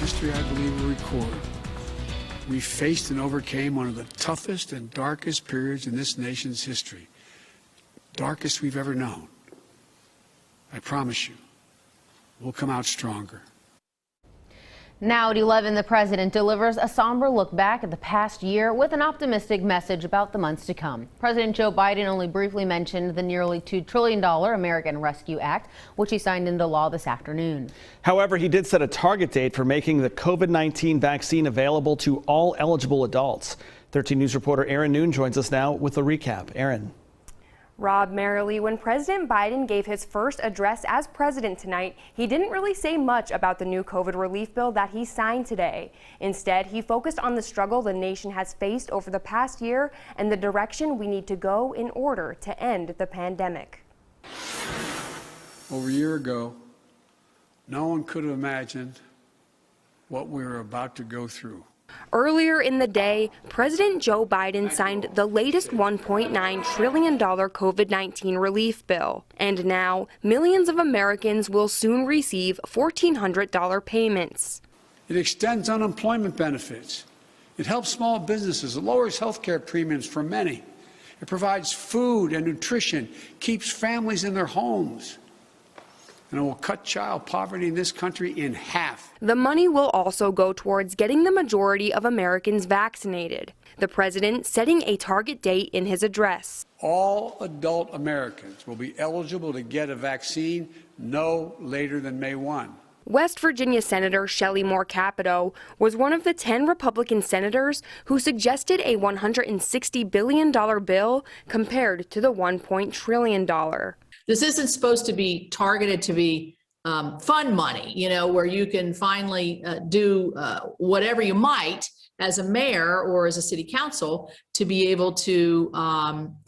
history I believe will record. We faced and overcame one of the toughest and darkest periods in this nation's history, darkest we've ever known. I promise you, we'll come out stronger. Now at 11, the president delivers a somber look back at the past year with an optimistic message about the months to come. President Joe Biden only briefly mentioned the nearly $2 trillion American Rescue Act, which he signed into law this afternoon. However, he did set a target date for making the COVID-19 vaccine available to all eligible adults. 13 News reporter Aaron Noon joins us now with a recap. Aaron. Rob, Marilee, when President Biden gave his first address as president tonight, he didn't really say much about the new COVID relief bill that he signed today. Instead, he focused on the struggle the nation has faced over the past year and the direction we need to go in order to end the pandemic. Over a year ago, no one could have imagined what we were about to go through. Earlier in the day, President Joe Biden signed the latest $1.9 trillion COVID-19 relief bill. And now, millions of Americans will soon receive $1,400 payments. It extends unemployment benefits. It helps small businesses. It lowers health care premiums for many. It provides food and nutrition, keeps families in their homes. And it will cut child poverty in this country in half. The money will also go towards getting the majority of Americans vaccinated. The president setting a target date in his address. All adult Americans will be eligible to get a vaccine no later than May 1. West Virginia Senator Shelley Moore Capito was one of the 10 Republican senators who suggested a $160 billion bill compared to the $1 trillion. This isn't supposed to be targeted to be fun money, you know, where you can finally do whatever you might as a mayor or as a city council to be able to,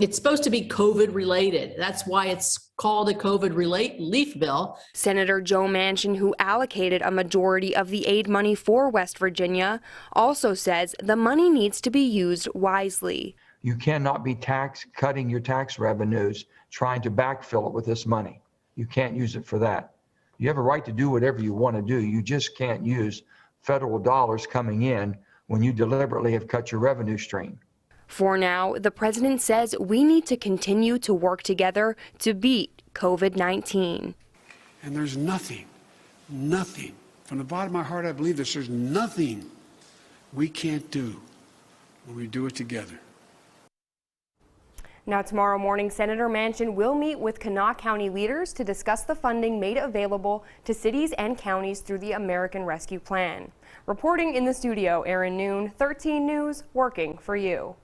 it's supposed to be COVID related. That's why it's called a COVID relief bill. Senator Joe Manchin, who allocated a majority of the aid money for West Virginia, also says the money needs to be used wisely. You cannot be cutting your tax revenues trying to backfill it with this money. You can't use it for that. You have a right to do whatever you want to do. You just can't use federal dollars coming in when you deliberately have cut your revenue stream. For now, the president says we need to continue to work together to beat COVID-19. And there's nothing, from the bottom of my heart I believe this, there's nothing we can't do when we do it together. Now tomorrow morning, Senator Manchin will meet with Kanawha County leaders to discuss the funding made available to cities and counties through the American Rescue Plan. Reporting in the studio, Aaron Noon, 13 News, working for you.